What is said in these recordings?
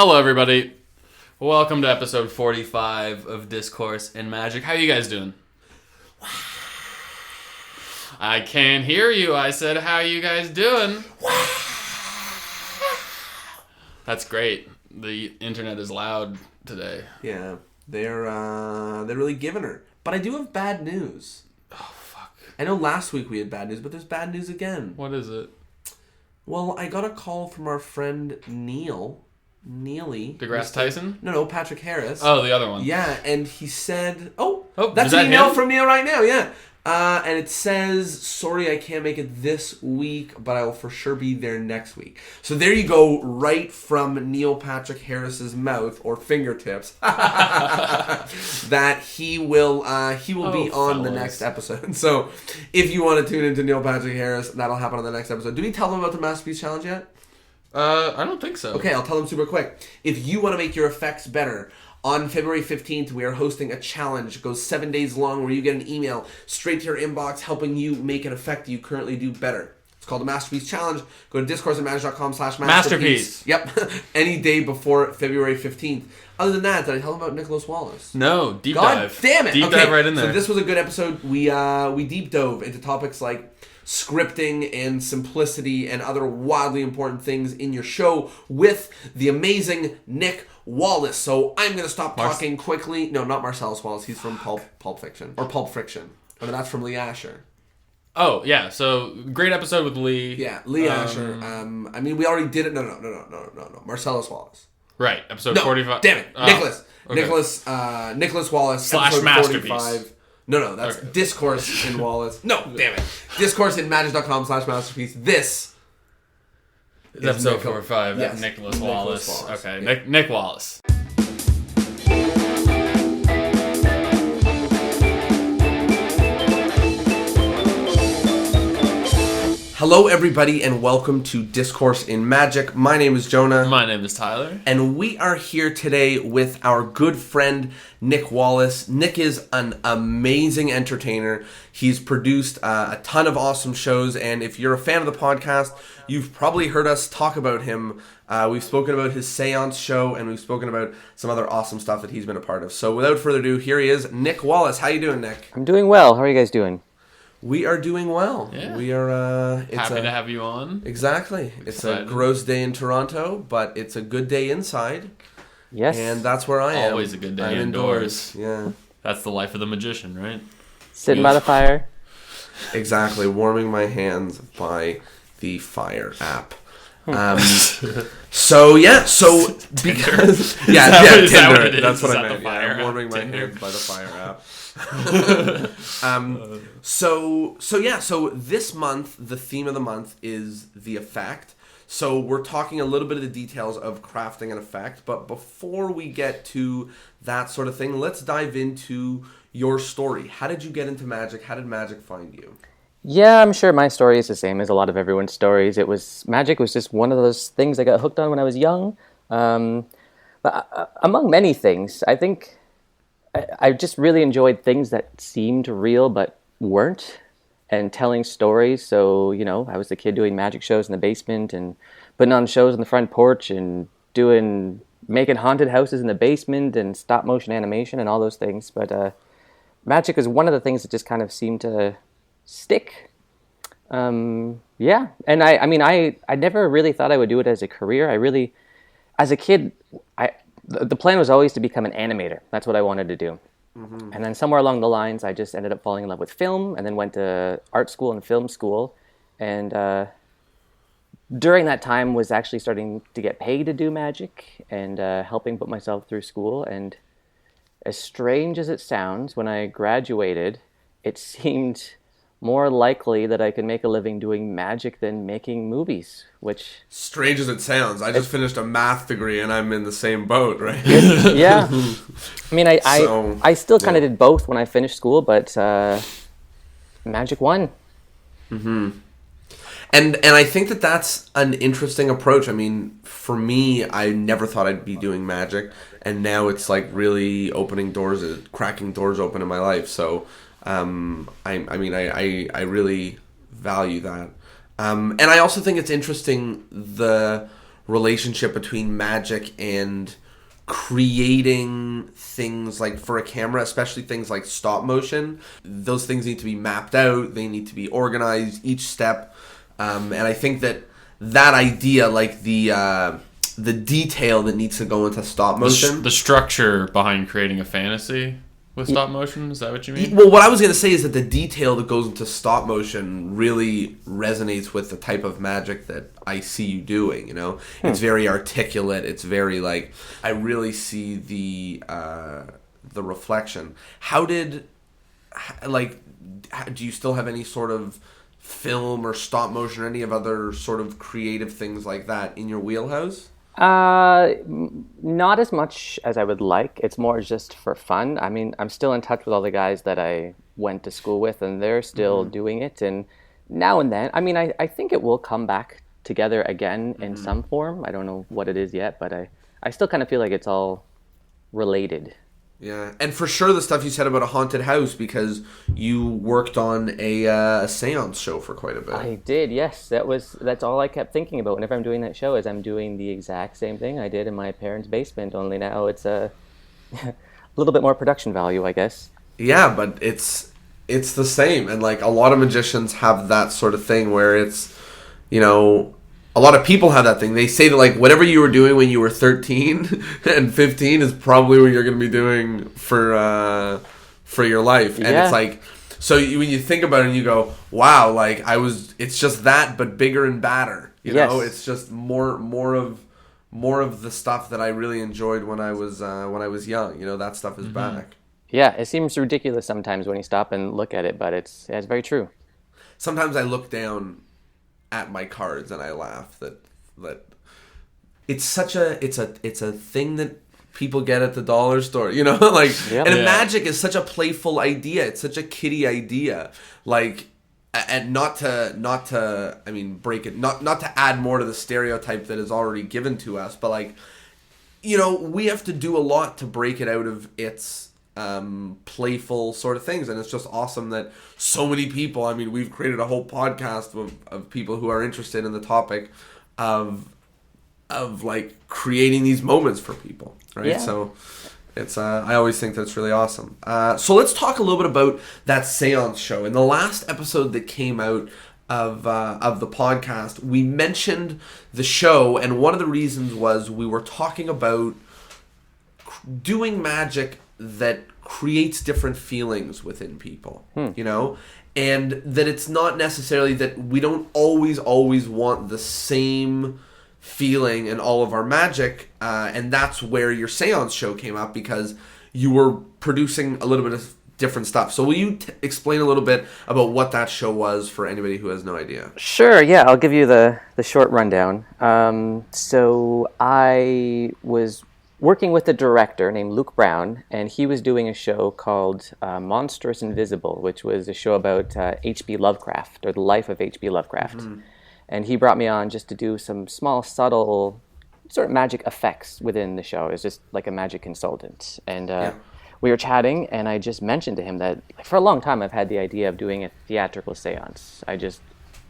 Hello, everybody. Welcome to episode 45 of Discourse in Magic. How are you guys doing? I can't hear you. I said, how are you guys doing? That's great. The internet is loud today. Yeah, they're really giving her. But I do have bad news. Oh, fuck. I know last week we had bad news, but there's bad news again. What is it? Well, I got a call from our friend Neely. DeGrasse Tyson? No, Patrick Harris. Oh, the other one. Yeah, and he said, that's an that email him? from Neil right now, yeah. And it says, sorry I can't make it this week, but I will for sure be there next week. So there you go, right from Neil Patrick Harris's mouth, or fingertips, that he will be on the next episode. So if you want to tune into Neil Patrick Harris, that'll happen on the next episode. Did we tell them about the Masterpiece Challenge yet? I don't think so. Okay, I'll tell them super quick. If you want to make your effects better, on February 15th, we are hosting a challenge. It goes 7 days long where you get an email straight to your inbox helping you make an effect that you currently do better. It's called the Masterpiece Challenge. Go to discourseandmagic.com/masterpiece. Yep. Any day before February 15th. Other than that, did I tell them about Nicholas Wallace? No, dive. God damn it. Deep dive right in there. So this was a good episode. We deep dove into topics like scripting and simplicity and other wildly important things in your show with the amazing Nick Wallace. So I'm going to stop talking quickly. No, not Marcellus Wallace. He's from Pulp Fiction. Or Pulp Friction. Or that's from Lee Asher. Oh, yeah. So, great episode with Lee. Yeah, Lee Asher. I mean, we already did it. No. Marcellus Wallace. Right, episode 45. Damn it. Nicholas. Okay. Nicholas Wallace. / episode Masterpiece. 45. No, that's okay. Discourse in Wallace. No, damn it. Discourse in magic.com/masterpiece. This is episode 45. Yes. Nicholas Wallace. Okay, yeah. Nick Wallace. Hello, everybody, and welcome to Discourse in Magic. My name is Jonah. My name is Tyler. And we are here today with our good friend, Nick Wallace. Nick is an amazing entertainer. He's produced a ton of awesome shows, and if you're a fan of the podcast, you've probably heard us talk about him. We've spoken about his seance show, and we've spoken about some other awesome stuff that he's been a part of. So without further ado, here he is, Nick Wallace. How you doing, Nick? I'm doing well. How are you guys doing? We are doing well. Yeah. We are happy to have you on. Exactly. It's a gross day in Toronto, but it's a good day inside. Yes. And that's where I am. Always a good day I'm indoors. Yeah. That's the life of the magician, right? Sitting by the fire. Exactly. Warming my hands by the Fire app. So because Tinder. That's what I meant. I'm warming my hands by the Fire app. So this month, the theme of the month is the effect. So we're talking a little bit of the details of crafting an effect, but before we get to that sort of thing, let's dive into your story. How did you get into magic? How did magic find you? Yeah, I'm sure my story is the same as a lot of everyone's stories. Magic was just one of those things I got hooked on when I was young. But among many things, I think I just really enjoyed things that seemed real but weren't, and telling stories. So, I was the kid doing magic shows in the basement and putting on shows on the front porch and making haunted houses in the basement and stop motion animation and all those things. But magic is one of the things that just kind of seemed to stick. Yeah. And I never really thought I would do it as a career. As a kid, the plan was always to become an animator. That's what I wanted to do. Mm-hmm. And then somewhere along the lines, I just ended up falling in love with film and then went to art school and film school. And during that time was actually starting to get paid to do magic and helping put myself through school. And as strange as it sounds, when I graduated, it seemed more likely that I could make a living doing magic than making movies, which... Strange as it sounds. I just finished a math degree and I'm in the same boat, right? Yeah. I mean, I still kind of did both when I finished school, but magic won. Mm-hmm. And I think that's an interesting approach. I mean, for me, I never thought I'd be doing magic, and now it's like really opening doors, cracking doors open in my life, so... I really value that. And I also think it's interesting the relationship between magic and creating things like for a camera, especially things like stop motion. Those things need to be mapped out. They need to be organized, each step. And I think that idea, like the detail that needs to go into stop motion. The structure behind creating a fantasy with stop motion, is that what you mean? Well, what I was going to say is that the detail that goes into stop motion really resonates with the type of magic that I see you doing, you know? It's very articulate. It's very, like, I really see the reflection. Do you still have any sort of film or stop motion or any of other sort of creative things like that in your wheelhouse? Not as much as I would like. It's more just for fun. I mean, I'm still in touch with all the guys that I went to school with, and they're still doing it. And now and then, I mean, I think it will come back together again in some form. I don't know what it is yet, but I still kind of feel like it's all related. Yeah, and for sure the stuff you said about a haunted house, because you worked on a seance show for quite a bit. I did, yes. That's all I kept thinking about whenever I'm doing that show, is I'm doing the exact same thing I did in my parents' basement, only now it's a little bit more production value, I guess. Yeah, but it's the same, and like a lot of magicians have that sort of thing where it's, you know, a lot of people have that thing. They say that like whatever you were doing when you were 13 and 15 is probably what you're going to be doing for your life. And it's like, so when you think about it and you go, wow, like it's just that, but bigger and badder. You know, it's just more of the stuff that I really enjoyed when I was young. You know, that stuff is back. Yeah, it seems ridiculous sometimes when you stop and look at it, but it's very true. Sometimes I look down at my cards and I laugh that it's a thing that people get at the dollar store, you know, like, magic is such a playful idea. It's such a kiddie idea, like, and not to I mean break it, not to add more to the stereotype that is already given to us, but like, you know, we have to do a lot to break it out of its playful sort of things, and it's just awesome that so many people, I mean, we've created a whole podcast of people who are interested in the topic of like creating these moments for people, right? So it's I always think that's really awesome. So let's talk a little bit about that seance show. In the last episode that came out of the podcast, we mentioned the show, and one of the reasons was we were talking about doing magic that creates different feelings within people, you know, and that it's not necessarily that we don't always want the same feeling in all of our magic, and that's where your seance show came up, because you were producing a little bit of different stuff. So will you explain a little bit about what that show was for anybody who has no idea? Sure, yeah, I'll give you the short rundown. So I was working with a director named Luke Brown, and he was doing a show called Monstrous Invisible, which was a show about H.P. Lovecraft, or the life of H.P. Lovecraft. And he brought me on just to do some small, subtle sort of magic effects within the show. It was just like a magic consultant. And we were chatting, and I just mentioned to him that for a long time I've had the idea of doing a theatrical seance.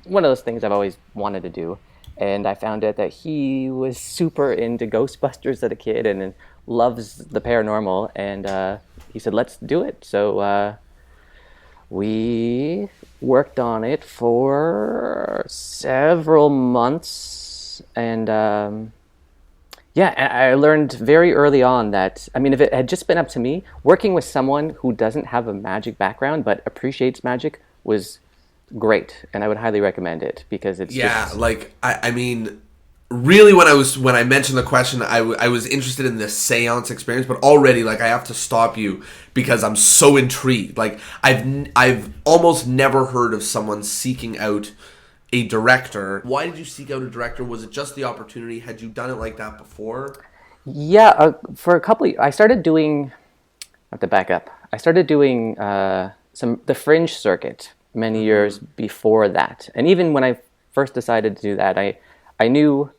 One of those things I've always wanted to do. And I found out that he was super into Ghostbusters as a kid and loves the paranormal. And he said, let's do it. So we worked on it for several months. And I learned very early on that, I mean, if it had just been up to me, working with someone who doesn't have a magic background but appreciates magic was great, and I would highly recommend it, because it's like I mean, really, when I mentioned the question, I was interested in the seance experience, but already, like, I have to stop you because I'm so intrigued. Like, I've almost never heard of someone seeking out a director. Why did you seek out a director? Was it just the opportunity? Had you done it like that before? Yeah, for a couple I started doing, I have to back up. I started doing the fringe circuit many years before that. And even when I first decided to do that, I knew,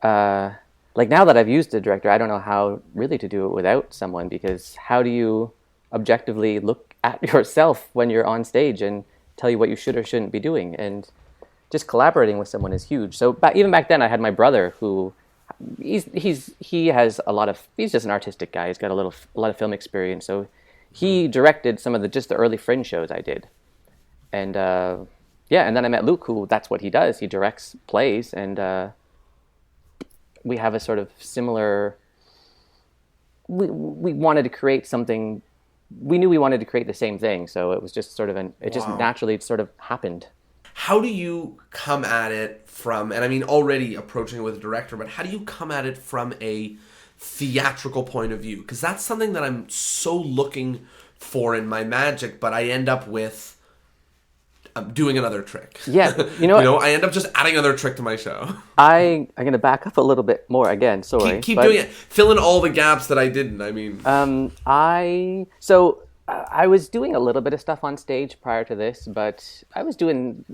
like, now that I've used a director, I don't know how really to do it without someone, because how do you objectively look at yourself when you're on stage and tell you what you should or shouldn't be doing? And just collaborating with someone is huge. So even back then, I had my brother, who he has a lot of, he's just an artistic guy. He's got a lot of film experience. So he directed some of the early Fringe shows I did. And and then I met Luke, who that's what he does. He directs plays, and we have a sort of similar, we wanted to create something, we knew we wanted to create the same thing. So it was just sort of just naturally sort of happened. How do you come at it from, and I mean already approaching it with a director, but how do you come at it from a theatrical point of view? Because that's something that I'm so looking for in my magic, but I end up with doing another trick. Yeah, I end up just adding another trick to my show. I'm going to back up a little bit more again, sorry. Keep doing it. Fill in all the gaps that I didn't, I mean. I was doing a little bit of stuff on stage prior to this, but I was doing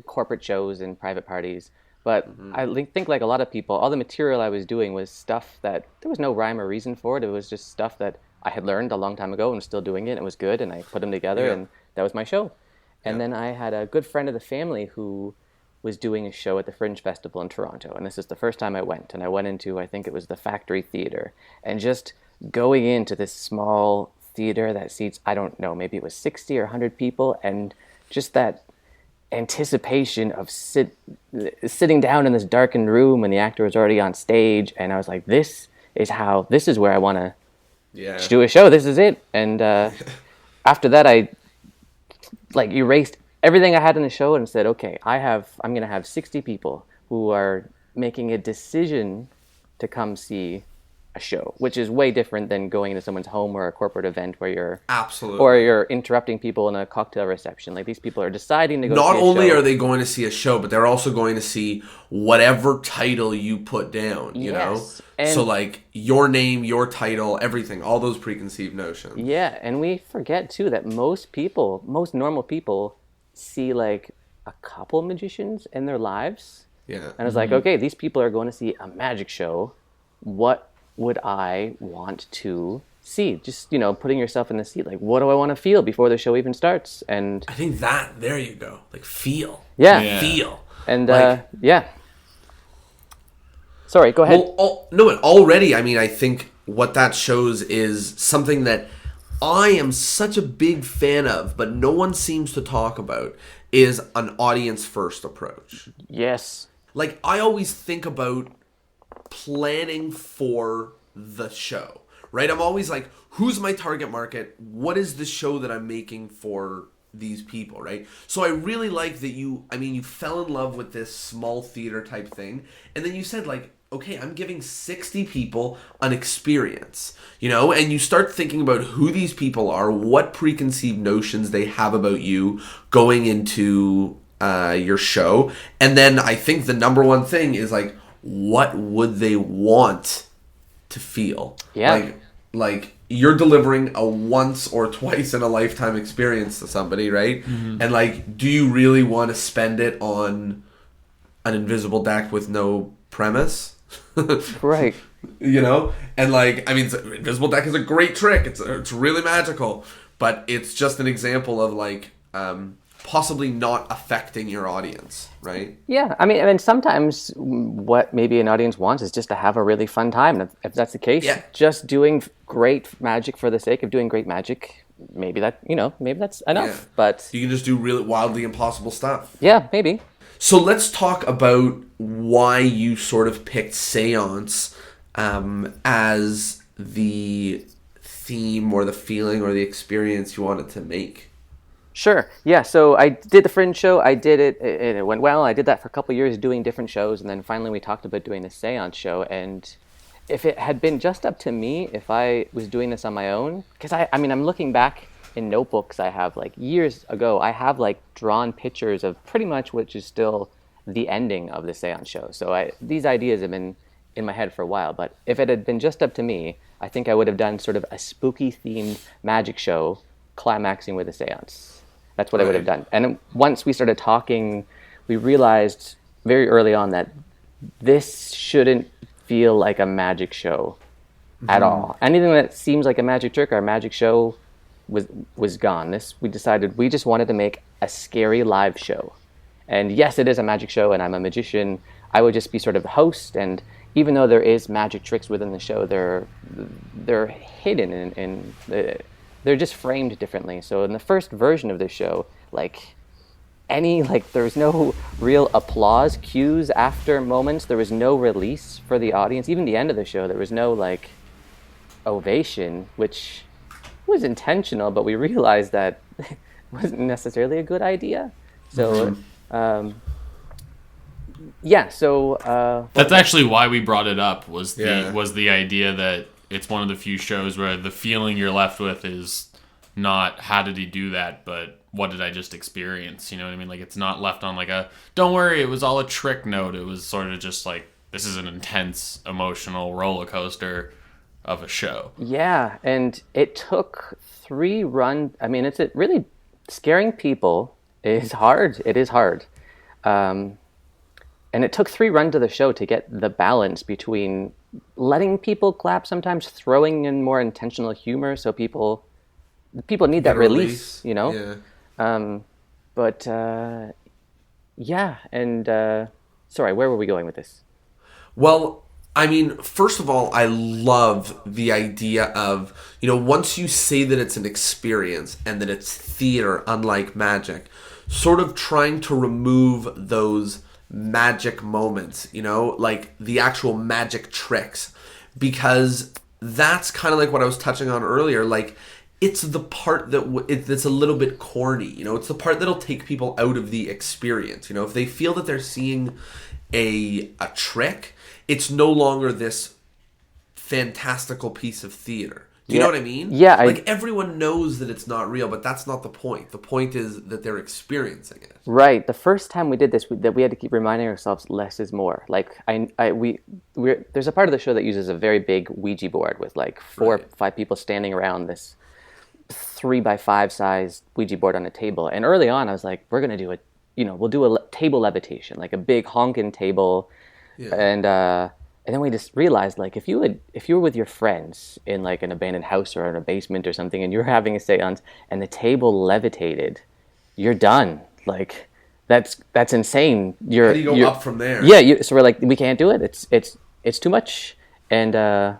corporate shows and private parties. But I think like a lot of people, all the material I was doing was stuff that there was no rhyme or reason for it. It was just stuff that I had learned a long time ago and was still doing it. And it was good, and I put them together, and that was my show. And then I had a good friend of the family who was doing a show at the Fringe Festival in Toronto. And this is the first time I went. And I went into, I think it was the Factory Theatre. And just going into this small theater that seats, I don't know, maybe it was 60 or 100 people, and just that anticipation of sitting down in this darkened room when the actor was already on stage, and I was like, this is where I want to do a show, this is it. And after that, I erased everything I had in the show and said, okay, I'm going to have 60 people who are making a decision to come see a show, which is way different than going into someone's home or a corporate event where you're interrupting people in a cocktail reception. Like, these people are deciding to go see a show. Not only are they going to see a show, but they're also going to see whatever title you put down, you know? And so like your name, your title, everything, all those preconceived notions. Yeah, and we forget too that most normal people see like a couple magicians in their lives. Yeah. And it's like, okay, these people are going to see a magic show. What would I want to see? Just, putting yourself in the seat. Like, what do I want to feel before the show even starts? And I think there you go. Like, feel. Yeah. Feel. And, Sorry, go ahead. Well, already, I mean, I think what that shows is something that I am such a big fan of, but no one seems to talk about, is an audience-first approach. Yes. Like, I always think about planning for the show, right? I'm always like, who's my target market? What is the show that I'm making for these people, right? So I really like that you fell in love with this small theater type thing, and then you said like, okay, I'm giving 60 people an experience, and you start thinking about who these people are, what preconceived notions they have about you going into your show, and then I think the number one thing is like, what would they want to feel? Yeah. Like you're delivering a once or twice in a lifetime experience to somebody, right? Mm-hmm. And like, do you really want to spend it on an invisible deck with no premise? Right. And like, I mean, invisible deck is a great trick. It's really magical, but it's just an example of like, possibly not affecting your audience, right? Yeah, I mean, sometimes what maybe an audience wants is just to have a really fun time. And if that's the case, just doing great magic for the sake of doing great magic, maybe that's enough. Yeah. But you can just do really wildly impossible stuff. Yeah, maybe. So let's talk about why you sort of picked seance as the theme or the feeling or the experience you wanted to make. Sure. Yeah. So I did the Fringe show. I did it, and it went well. I did that for a couple of years, doing different shows, and then finally we talked about doing the seance show. And if it had been just up to me, if I was doing this on my own, because I'm looking back in notebooks I have like years ago. I have like drawn pictures of pretty much which is still the ending of the seance show. So these ideas have been in my head for a while. But if it had been just up to me, I think I would have done sort of a spooky themed magic show, climaxing with a seance. That's what I would have done. And once we started talking, we realized very early on that this shouldn't feel like a magic show at all. Anything that seems like a magic trick or a magic show was gone. We decided we just wanted to make a scary live show. And yes, it is a magic show, and I'm a magician. I would just be sort of the host, and even though there is magic tricks within the show, they're hidden and they're just framed differently. So in the first version of the show, like there was no real applause cues after moments. There was no release for the audience. Even the end of the show, there was no like ovation, which was intentional, but we realized that it wasn't necessarily a good idea. So that's actually why we brought it up, was the idea that it's one of the few shows where the feeling you're left with is not how did he do that, but what did I just experience? You know what I mean? Like, it's not left on like a, don't worry, it was all a trick note. It was sort of just like, this is an intense emotional roller coaster of a show. Yeah, and it took 3 runs. I mean, it's really scaring people is hard. It is hard. And it took 3 runs of the show to get the balance between letting people clap, sometimes throwing in more intentional humor, so people need that release, you know? Yeah. Sorry, where were we going with this? Well, I mean, first of all, I love the idea of, once you say that it's an experience and that it's theater, unlike magic, sort of trying to remove those magic moments, like the actual magic tricks, because that's kind of like what I was touching on earlier. Like, it's the part that's a little bit corny, it's the part that'll take people out of the experience. If they feel that they're seeing a trick, it's no longer this fantastical piece of theater. Do you know what I mean? Yeah. Everyone knows that it's not real, but that's not the point. The point is that they're experiencing it. Right. The first time we did this, that we had to keep reminding ourselves less is more. Like, there's a part of the show that uses a very big Ouija board with like 4 or 5 people standing around this 3x5 size Ouija board on a table. And early on, I was like, we're going to do we'll do a table levitation, like a big honking table. Yeah. And then we just realized, like, if you were with your friends in like an abandoned house or in a basement or something, and you're having a seance and the table levitated, you're done. Like, that's insane. How do you go up from there? Yeah. So we're like, we can't do it. It's too much. And yeah,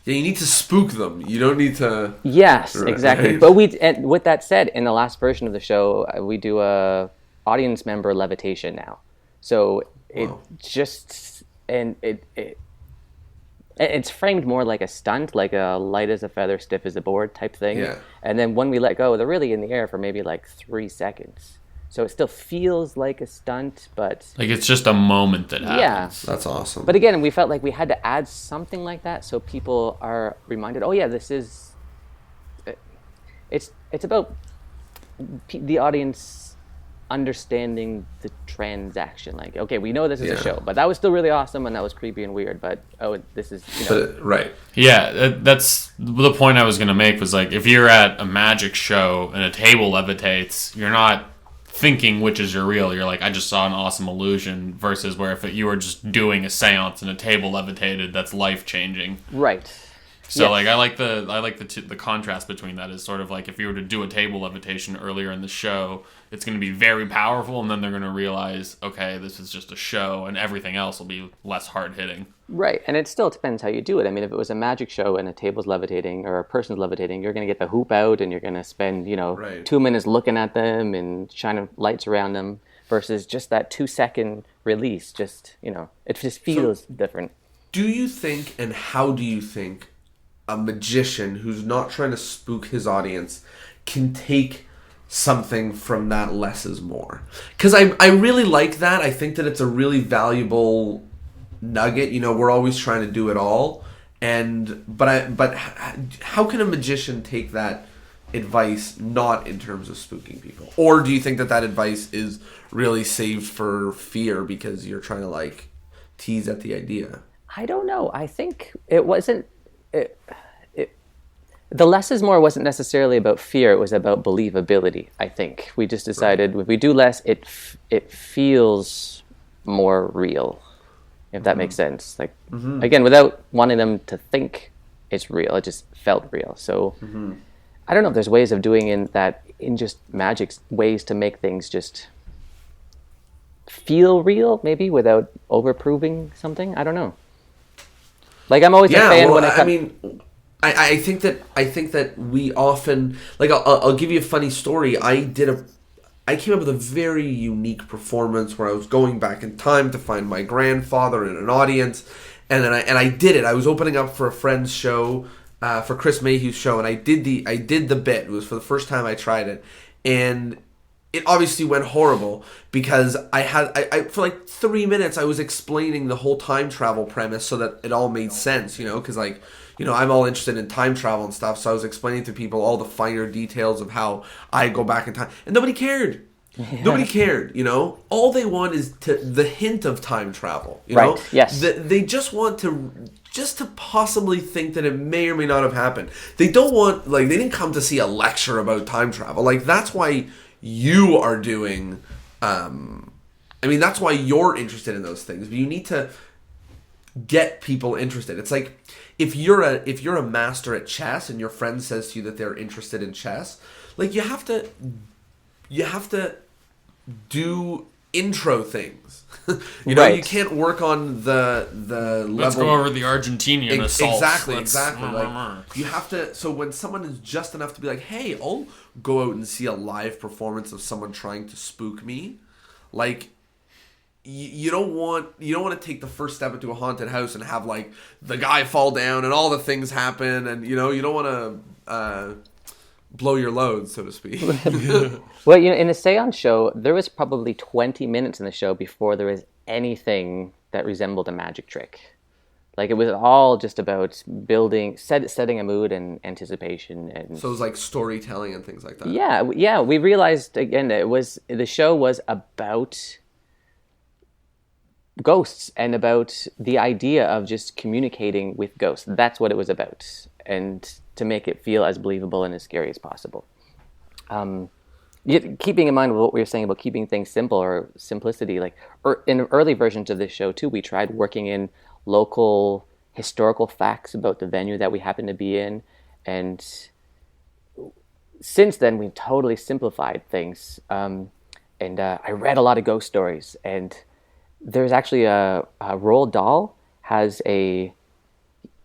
you need to spook them. You don't need to. Yes, exactly. Right? But with that said, in the last version of the show, we do a audience member levitation now. So it's framed more like a stunt, like a light as a feather, stiff as a board type thing. Yeah. And then when we let go, they're really in the air for maybe like 3 seconds. So it still feels like a stunt, but... Like, it's just a moment that happens. Yeah. That's awesome. But again, we felt like we had to add something like that so people are reminded, oh yeah, this is... It's about the audience understanding the transaction. Like, okay, we know this is a show, but that was still really awesome and that was creepy and weird, but this is... Right. Yeah, that's the point I was going to make, was like, if you're at a magic show and a table levitates, you're not thinking which is your real. You're like, I just saw an awesome illusion, versus where if you were just doing a seance and a table levitated, that's life changing. Right. So yes. like I like the contrast between that is sort of like, if you were to do a table levitation earlier in the show, it's going to be very powerful, and then they're going to realize, okay, this is just a show, and everything else will be less hard hitting. Right, and it still depends how you do it. I mean, if it was a magic show and a table's levitating or a person's levitating, you're going to get the hoop out and you're going to spend 2 minutes looking at them and shining lights around them, versus just that 2-second release. Just it just feels different. Do you think, and how do you think, a magician who's not trying to spook his audience can take something from that less is more? Because I really like that. I think that it's a really valuable nugget. We're always trying to do it all, but how can a magician take that advice not in terms of spooking people? Or do you think that advice is really saved for fear because you're trying to like tease at the idea? I don't know. I think it wasn't. The less is more wasn't necessarily about fear. It was about believability. I think we just decided if we do less, it feels more real. If that makes sense. Like again, without wanting them to think it's real, it just felt real. So I don't know if there's ways of doing in just magic, ways to make things just feel real, maybe without overproving something. I don't know. Like, I'm always a fan when I mean, I think that we often, like, I'll give you a funny story. I came up with a very unique performance where I was going back in time to find my grandfather in an audience, and then I did it. I was opening up for a friend's show, for Chris Mayhew's show, and I did the bit. It was for the first time I tried it, and it obviously went horrible because I for like 3 minutes I was explaining the whole time travel premise so that it all made sense, because like, I'm all interested in time travel and stuff, so I was explaining to people all the finer details of how I go back in time, and nobody cared. Yeah. Nobody cared, All they want is the hint of time travel, Right, yes. They just want to possibly think that it may or may not have happened. They don't want, like, they didn't come to see a lecture about time travel. Like, that's why you are doing, that's why you're interested in those things. But you need to get people interested. It's like, if you're a master at chess and your friend says to you that they're interested in chess, like, you have to do intro things. Right. You can't work on the level. Let's go over the Argentinian assault. Exactly. Like, you have to. So when someone is just enough to be like, "Hey, I'll go out and see a live performance of someone trying to spook me," like, you don't want to take the first step into a haunted house and have, like, the guy fall down and all the things happen, and you don't want to blow your load, so to speak. Well, in a seance show, there was probably 20 minutes in the show before there was anything that resembled a magic trick. Like, it was all just about setting a mood and anticipation. And so it was like storytelling and things like that. Yeah. We realized, again, the show was about ghosts and about the idea of just communicating with ghosts. That's what it was about. And to make it feel as believable and as scary as possible. Keeping in mind what we were saying about keeping things simple or simplicity, like in early versions of this show too, we tried working in local historical facts about the venue that we happened to be in, and since then we've totally simplified things. And I read a lot of ghost stories, and there's actually a Roald Dahl has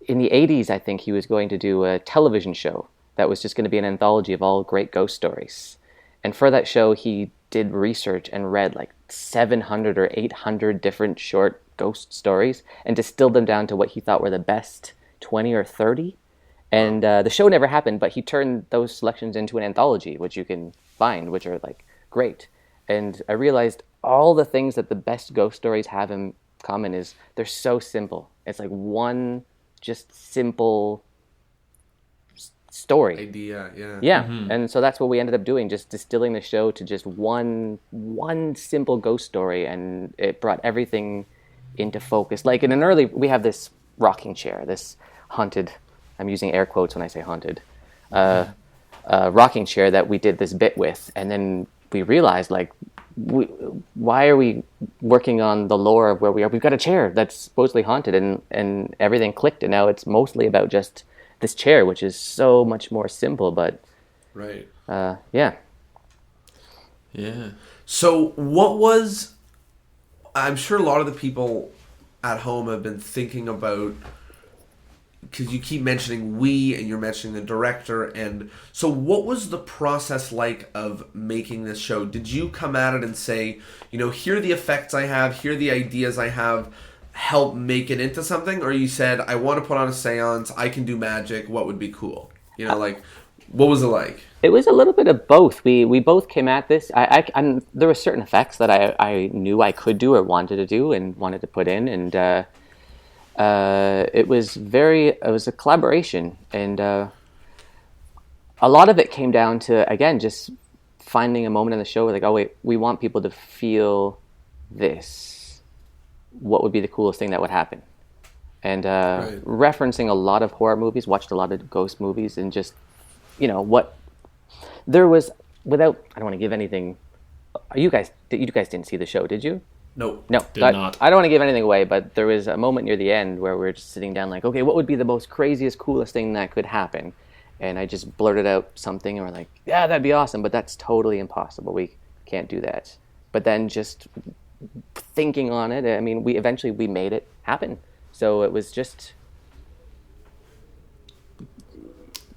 in the 80s, I think he was going to do a television show that was just going to be an anthology of all great ghost stories. And for that show, he did research and read like 700 or 800 different short ghost stories and distilled them down to what he thought were the best 20 or 30. And the show never happened, but he turned those selections into an anthology, which you can find, which are like great. And I realized all the things that the best ghost stories have in common is they're so simple. It's like one just simple story idea. Yeah. Mm-hmm. And so that's what we ended up doing, just distilling the show to just one simple ghost story, and it brought everything into focus. Like in an early, we have this rocking chair, this haunted, I'm using air quotes when I say haunted, rocking chair that we did this bit with, and then we realized, like, why are we working on the lore of where we are? We've got a chair that's supposedly haunted, and everything clicked, and now it's mostly about just this chair, which is so much more simple, but right. Yeah. So I'm sure a lot of the people at home have been thinking about, because you keep mentioning we and you're mentioning the director, and so what was the process like of making this show? Did you come at it and say, here are the effects I have, here are the ideas I have, help make it into something? Or you said, I want to put on a seance, I can do magic, what would be cool? Like, what was it like? It was a little bit of both. We both came at this. There were certain effects that I knew I could do or wanted to do and wanted to put in, and it was a collaboration, and a lot of it came down to, again, just finding a moment in the show where, like, oh wait, we want people to feel this. What would be the coolest thing that would happen? And right. Referencing a lot of horror movies, watched a lot of ghost movies, and just, what there was, without, I don't want to give anything. You guys didn't see the show, did you? No. Did not. I don't want to give anything away, but there was a moment near the end where we were just sitting down like, okay, what would be the most craziest, coolest thing that could happen? And I just blurted out something, and we're like, yeah, that'd be awesome, but that's totally impossible. We can't do that. But then just thinking on it, I mean, we eventually made it happen. So it was just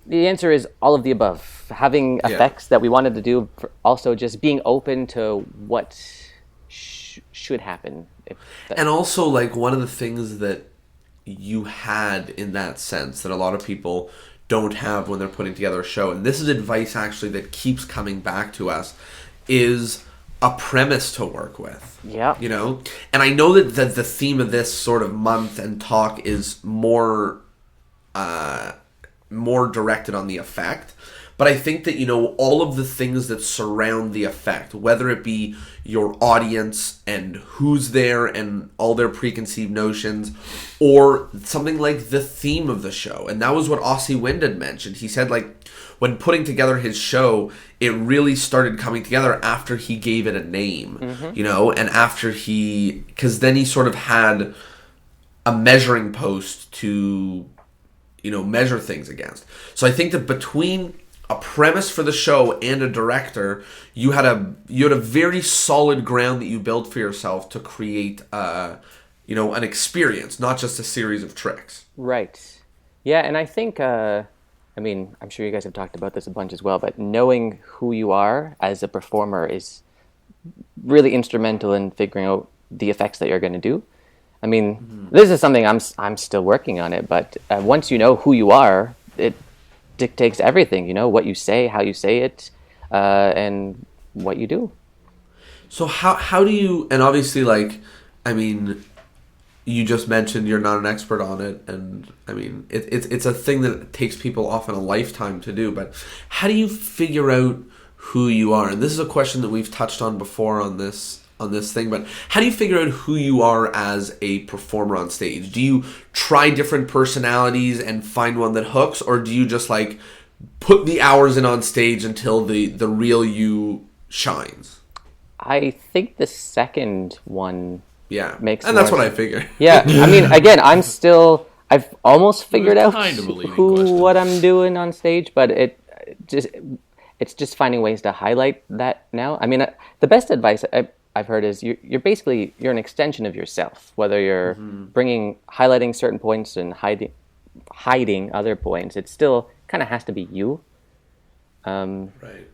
The answer is all of the above. Having effects that we wanted to do, also just being open to what should happen. And also, like, one of the things that you had in that sense that a lot of people don't have when they're putting together a show, and this is advice actually that keeps coming back to us, is a premise to work with. Yeah. You know? And I know that the theme of this sort of month and talk is more directed on the effect. But I think that, you know, all of the things that surround the effect, whether it be your audience and who's there and all their preconceived notions, or something like the theme of the show. And that was what Aussie Wind had mentioned. He said, like, when putting together his show, it really started coming together after he gave it a name, you know, and after because then he sort of had a measuring post to, you know, measure things against. So I think that between a premise for the show and a director, you had a very solid ground that you built for yourself to create you know, an experience, not just a series of tricks. Right. Yeah, and I think I mean, I'm sure you guys have talked about this a bunch as well, but knowing who you are as a performer is really instrumental in figuring out the effects that you're going to do. I mean, this is something I'm still working on it, but once you know who you are, it dictates everything, you know, what you say, how you say it, and what you do. So how do you, and obviously, like, I mean, you just mentioned you're not an expert on it, and I mean, it's a thing that takes people often a lifetime to do, but how do you figure out who you are? And this is a question that we've touched on before on this thing, but how do you figure out who you are as a performer on stage? Do you try different personalities and find one that hooks, or do you just, like, put the hours in on stage until the real you shines? I think the second one makes and that's what I figure. Yeah, I mean, again, I've almost figured out what I'm doing on stage, but it's just finding ways to highlight that now. I mean, the best advice I've heard is you're basically an extension of yourself, whether you're highlighting certain points and hiding other points. It still kind of has to be you. Right.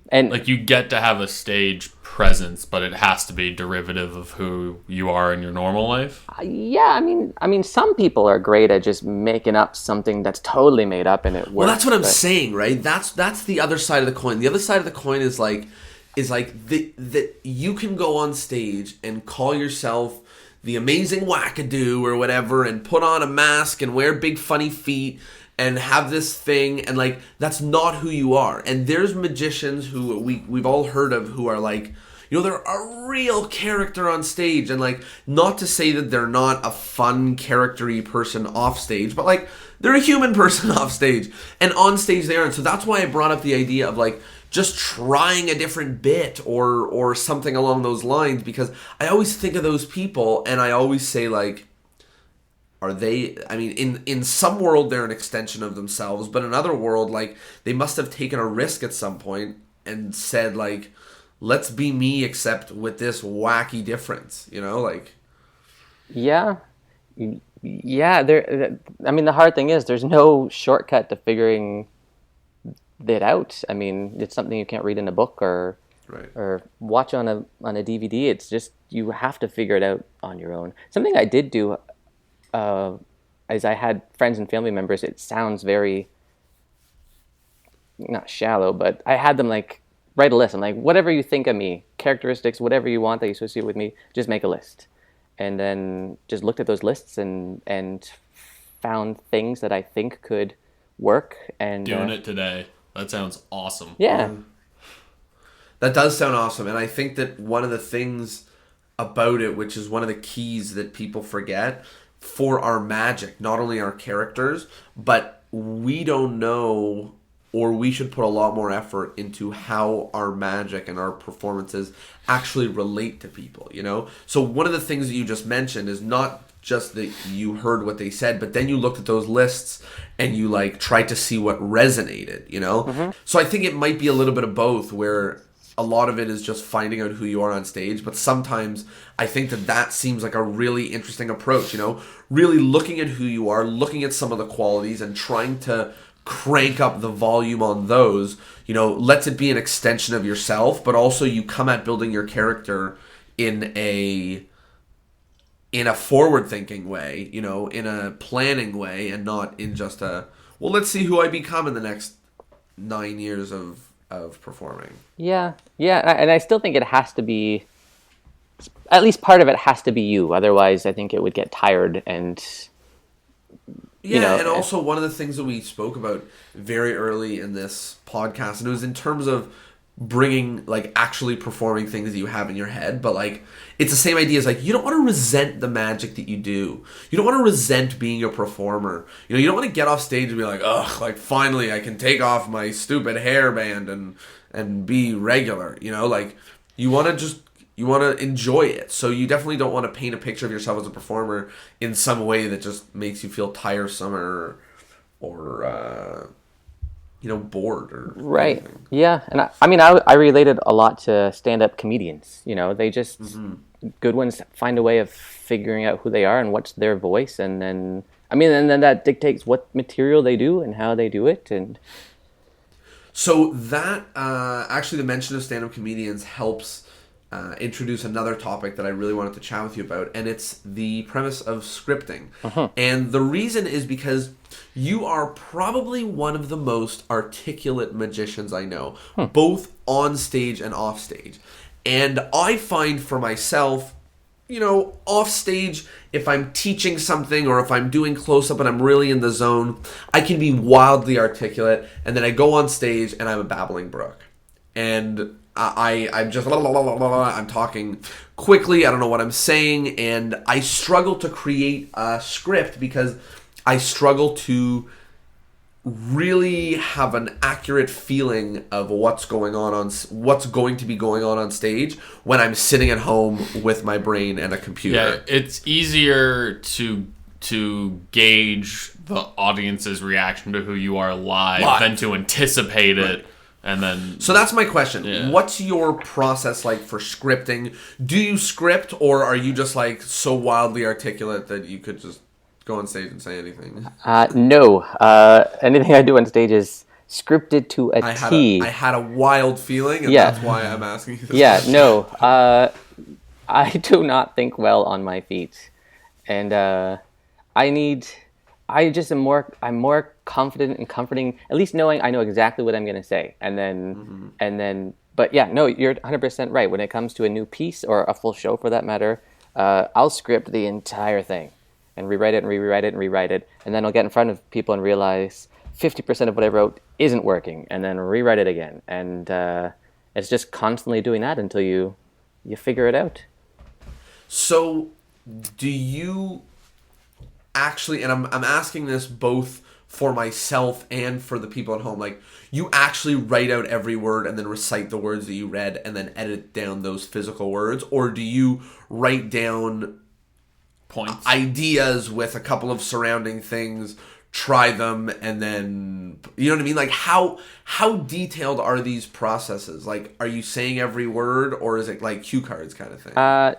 And like, you get to have a stage presence, but it has to be derivative of who you are in your normal life. Yeah, I mean, some people are great at just making up something that's totally made up and it works. Well, that's what I'm saying, right? That's the other side of the coin. The other side of the coin is like that you can go on stage and call yourself the amazing wackadoo or whatever, and put on a mask and wear big funny feet and have this thing, and, like, that's not who you are. And there's magicians who we've all heard of who are, like, you know, they're a real character on stage, and, like, not to say that they're not a fun character-y person off stage, but, like, they're a human person off stage, and on stage they aren't. So that's why I brought up the idea of, like, just trying a different bit or something along those lines, because I always think of those people, and I always say, like, are they, I mean, in some world they're an extension of themselves, but in another world, like, they must have taken a risk at some point and said, like, let's be me except with this wacky difference, you know, like. Yeah, there, I mean, the hard thing is there's no shortcut to figuring it out. I mean, it's something you can't read in a book or watch on a DVD. It's just, you have to figure it out on your own. Something I did do, as I had friends and family members, it sounds very, not shallow, but I had them, like, write a list. I'm like, whatever you think of me, characteristics, whatever you want that you associate with me, just make a list. And then just looked at those lists and found things that I think could work. And doing it today. That sounds awesome. Yeah. That does sound awesome. And I think that one of the things about it, which is one of the keys that people forget, for our magic, not only our characters, but we don't know, or we should put a lot more effort into how our magic and our performances actually relate to people, you know? So one of the things that you just mentioned is not just that you heard what they said, but then you looked at those lists and you, like, tried to see what resonated, you know? Mm-hmm. So I think it might be a little bit of both, where a lot of it is just finding out who you are on stage, but sometimes I think that seems like a really interesting approach, you know? Really looking at who you are, looking at some of the qualities and trying to crank up the volume on those, lets it be an extension of yourself, but also you come at building your character in a forward-thinking way, in a planning way, and not in just let's see who I become in the next 9 years of performing. Yeah, and I still think it has to be, at least part of it has to be you. Otherwise, I think it would get tired and... and also one of the things that we spoke about very early in this podcast, and it was in terms of bringing, actually performing things that you have in your head, but, it's the same idea as, you don't want to resent the magic that you do. You don't want to resent being a performer. You don't want to get off stage and be like, ugh, finally I can take off my stupid hairband and be regular, you want to enjoy it. So you definitely don't want to paint a picture of yourself as a performer in some way that just makes you feel tiresome or bored or right. anything. Yeah, and I related a lot to stand-up comedians. They just good ones find a way of figuring out who they are and what's their voice, and then that dictates what material they do and how they do it. And so that actually the mention of stand-up comedians helps introduce another topic that I really wanted to chat with you about, and it's the premise of scripting. And the reason is because you are probably one of the most articulate magicians I know, both on stage and off stage. And I find for myself, off stage, if I'm teaching something or if I'm doing close-up and I'm really in the zone, I can be wildly articulate, and then I go on stage and I'm a babbling brook. And I'm just I'm talking quickly, I don't know what I'm saying, and I struggle to create a script because I struggle to really have an accurate feeling of what's going to be going on stage when I'm sitting at home with my brain and a computer. Yeah, it's easier to gauge the audience's reaction to who you are live than to anticipate it. And then, so that's my question. Yeah. What's your process like for scripting? Do you script, or are you just so wildly articulate that you could just go on stage and say anything? No. Anything I do on stage is scripted to a T. I had a wild feeling, and that's why I'm asking you this question. No. I do not think well on my feet. And I'm more confident and comforting, at least knowing I know exactly what I'm going to say. And then, but yeah, no, you're 100% right. When it comes to a new piece or a full show for that matter, I'll script the entire thing and rewrite it and rewrite it and rewrite it. And then I'll get in front of people and realize 50% of what I wrote isn't working, and then rewrite it again. And it's just constantly doing that until you figure it out. So do you actually, and I'm asking this both for myself and for the people at home, you actually write out every word and then recite the words that you read and then edit down those physical words, or do you write down points, ideas with a couple of surrounding things, try them, and then, you know what I mean? How detailed are these processes? Are you saying every word, or is it like cue cards kind of thing?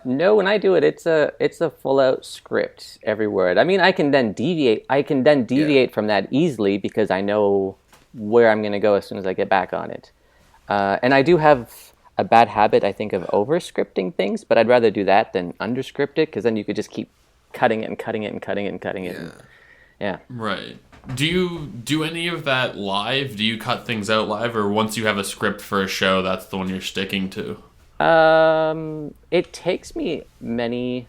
No, when I do it, it's a full out script, every word. I can then deviate from that easily because I know where I'm going to go as soon as I get back on it. And I do have a bad habit, I think, of over scripting things, but I'd rather do that than under script it, because then you could just keep cutting it and cutting it and cutting it and cutting it. Yeah. Right. Do you do any of that live? Do you cut things out live, or once you have a script for a show, that's the one you're sticking to? It takes me many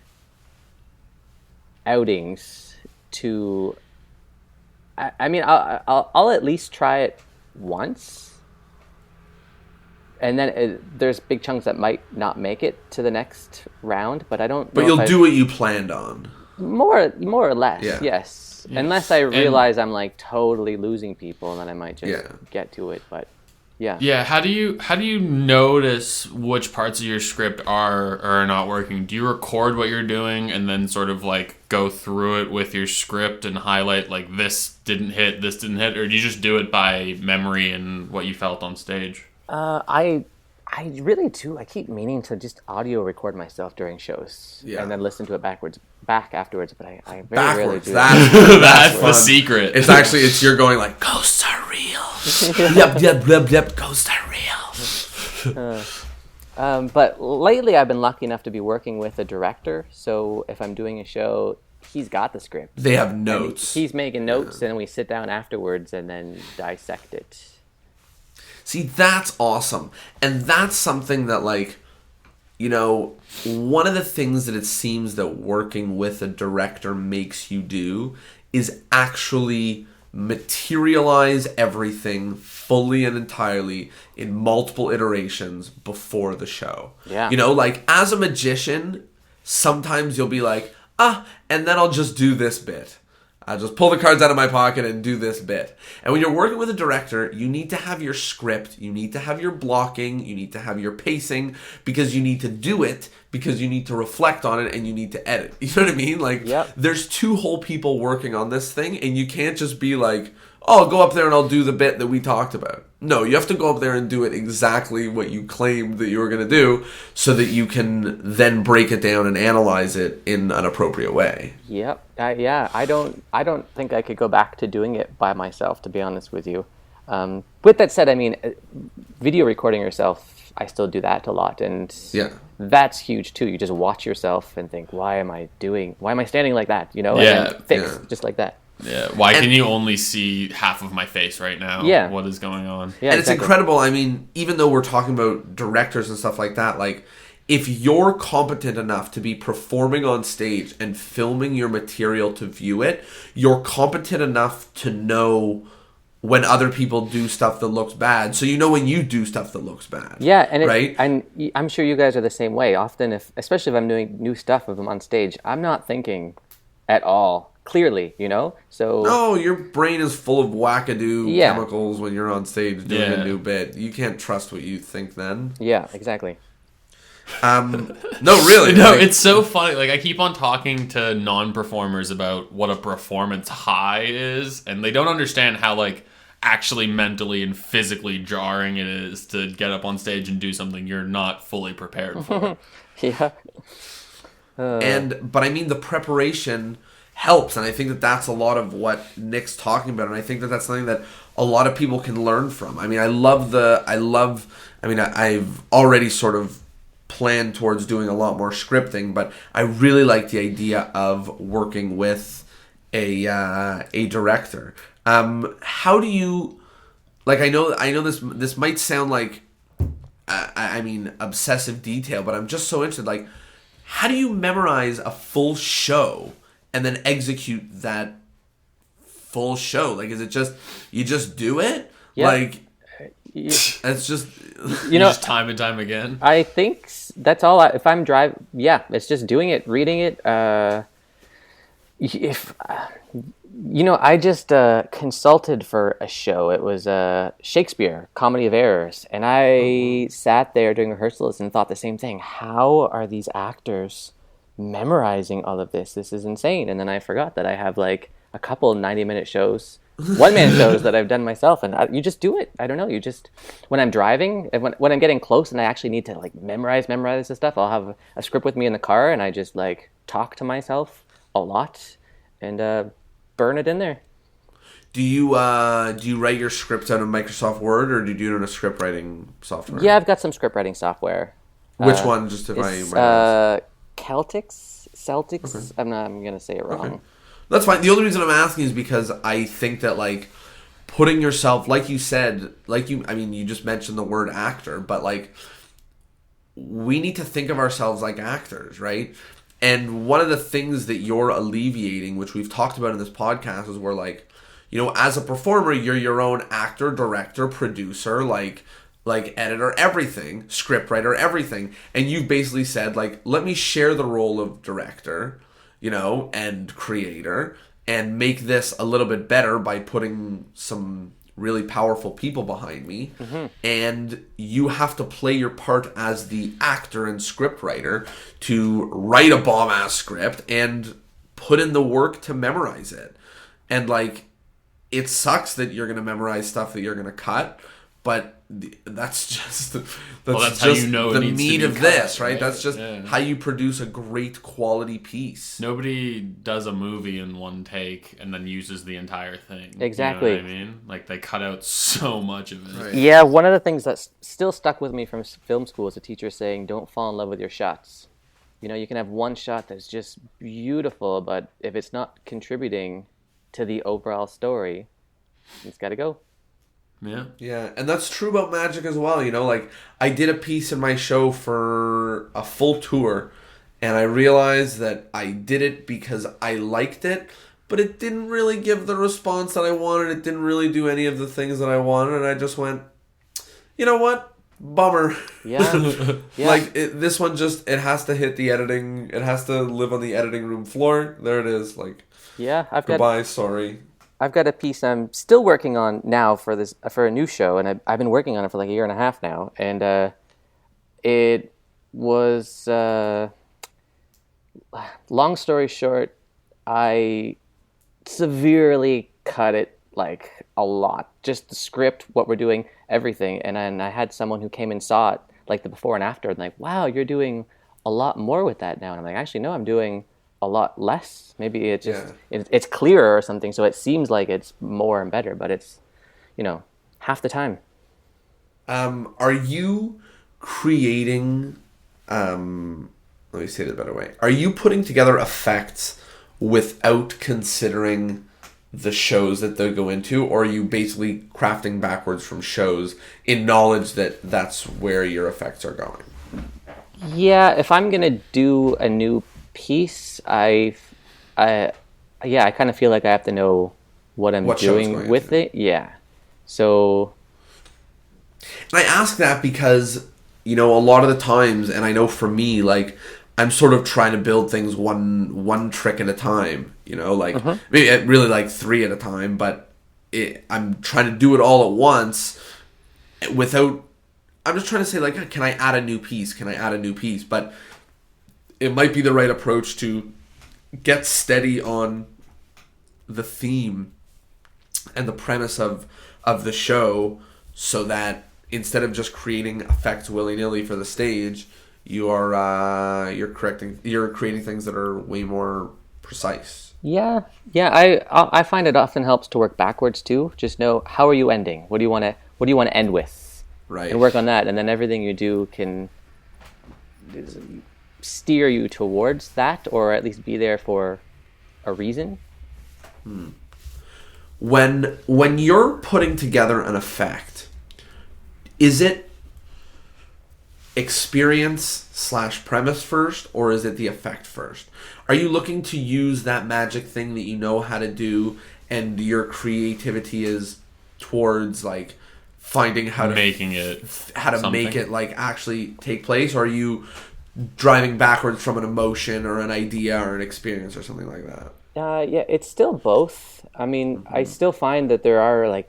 outings to. I'll at least try it once, and then there's big chunks that might not make it to the next round, but I don't. But you'll do what you planned on. More or less, yeah. Yes. Unless I realize I'm totally losing people, and then I might just get to it. But yeah. Yeah. How do you notice which parts of your script are or are not working? Do you record what you're doing and then sort of go through it with your script and highlight this didn't hit, or do you just do it by memory and what you felt on stage? I I really do. I keep meaning to just audio record myself during shows and then listen to it back afterwards. But I very rarely do that. That's the secret. It's actually, you're going like, ghosts are real. Yep, ghosts are real. But lately I've been lucky enough to be working with a director. So if I'm doing a show, he's got the script. They have notes. He's making notes, and then we sit down afterwards and then dissect it. See, that's awesome. And that's something that, like, you know, one of the things that it seems that working with a director makes you do is actually materialize everything fully and entirely in multiple iterations before the show. Yeah. You know, like, as a magician, sometimes you'll be like, and then I'll just do this bit. I'll just pull the cards out of my pocket and do this bit. And when you're working with a director, you need to have your script, you need to have your blocking, you need to have your pacing, because you need to do it, because you need to reflect on it, and you need to edit. You know what I mean? Like, There's 2 whole people working on this thing, and you can't just be like, I'll go up there and I'll do the bit that we talked about. No, you have to go up there and do it exactly what you claimed that you were going to do, so that you can then break it down and analyze it in an appropriate way. Yep. I don't think I could go back to doing it by myself, to be honest with you. With that said, I mean, video recording yourself, I still do that a lot, and that's huge too. You just watch yourself and think, why am I standing like that? You know, and then fix just like that. Yeah, why can you only see half of my face right now? Yeah. What is going on? Yeah, and it's incredible. I mean, even though we're talking about directors and stuff like that, like, if you're competent enough to be performing on stage and filming your material to view it, you're competent enough to know when other people do stuff that looks bad, so you know when you do stuff that looks bad. Yeah, and right? And I'm sure you guys are the same way. Often, especially if I'm doing new stuff with them on stage, I'm not thinking at all clearly, you know? So no, your brain is full of wackadoo chemicals when you're on stage doing a new bit. You can't trust what you think then. Yeah, exactly. No, really. No, it's so funny. Like, I keep on talking to non-performers about what a performance high is, and they don't understand how, like, actually mentally and physically jarring it is to get up on stage and do something you're not fully prepared for. Yeah. But I mean, the preparation helps, and I think that that's a lot of what Nick's talking about, and I think that that's something that a lot of people can learn from. I mean, I've already sort of planned towards doing a lot more scripting, but I really like the idea of working with a director. How do you, like, I know this might sound like obsessive detail, but I'm just so interested, like, how do you memorize a full show and then execute that full show? Like, is it just, you just do it? Yeah. Like, it's just, you know, just time and time again. I think that's all. If I'm driving, it's just doing it, reading it. I just consulted for a show. It was Shakespeare, Comedy of Errors. And I sat there during rehearsals and thought the same thing. How are these actors memorizing all of this? This is insane. And then I forgot that I have like a couple 90-minute shows, one-man shows that I've done myself. And you just do it. I don't know. You just, when I'm driving, when I'm getting close and I actually need to like memorize this stuff, I'll have a script with me in the car and I just like talk to myself a lot and burn it in there. Do you write your scripts out of Microsoft Word, or do you do it in a script writing software? Yeah, I've got some script writing software. Which one? Just if I Celtics. Okay. I'm gonna say it wrong. Okay. That's fine. The only reason I'm asking is because I think that, like, putting yourself, like you said, you just mentioned the word actor, but like, we need to think of ourselves like actors, right? And one of the things that you're alleviating, which we've talked about in this podcast, is where, like, you know, as a performer, you're your own actor, director, producer, like editor, everything, script writer, everything. And you've basically said, like, let me share the role of director, you know, and creator, and make this a little bit better by putting some really powerful people behind me. Mm-hmm. And you have to play your part as the actor and script writer to write a bomb-ass script and put in the work to memorize it. And, like, it sucks that you're going to memorize stuff that you're going to cut, but that's just that's how you know the it needs meat to be of cut, this, right? right? That's just how you produce a great quality piece. Nobody does a movie in one take and then uses the entire thing. Exactly. You know what I mean? Like, they cut out so much of it. Right. Yeah, one of the things that's still stuck with me from film school is a teacher saying, don't fall in love with your shots. You know, you can have one shot that's just beautiful, but if it's not contributing to the overall story, it's got to go. Yeah. Yeah, and that's true about magic as well. You know, like, I did a piece in my show for a full tour, and I realized that I did it because I liked it, but it didn't really give the response that I wanted. It didn't really do any of the things that I wanted, and I just went, you know what? Bummer. Yeah. Yeah. Like, this one just, it has to hit the editing, it has to live on the editing room floor. There it is. Like, Yeah, goodbye, sorry. I've got a piece I'm still working on now for a new show, and I've been working on it for like a year and a half now, and it was long story short, I severely cut it like a lot, just the script, what we're doing, everything, and then I had someone who came and saw it like the before and after, and like, wow, you're doing a lot more with that now, and I'm like, actually no, I'm doing a lot less. Maybe it's just it's clearer or something, so it seems like it's more and better, but it's, you know, half the time. Are you creating let me say it a better way. Are you putting together effects without considering the shows that they go into, or are you basically crafting backwards from shows in knowledge that that's where your effects are going? Yeah, if I'm gonna do a new piece, I kind of feel like I have to know what I'm doing with it. Yeah. So. And I ask that because, you know, a lot of the times, and I know for me, like, I'm sort of trying to build things one trick at a time, you know, like, maybe really like 3 at a time, but I'm trying to do it all at once without, I'm just trying to say, like, can I add a new piece? Can I add a new piece? But it might be the right approach to get steady on the theme and the premise of the show, so that instead of just creating effects willy-nilly for the stage, you're creating things that are way more precise. Yeah. I find it often helps to work backwards too. Just know, how are you ending? What do you want to end with? Right. And work on that, and then everything you do can steer you towards that, or at least be there for a reason. When you're putting together an effect, is it experience/premise first, or is it the effect first? Are you looking to use that magic thing that you know how to do, and your creativity is towards, like, finding how to make it like actually take place, or are you driving backwards from an emotion or an idea or an experience or something like that? Yeah, it's still both. I mean, I still find that there are like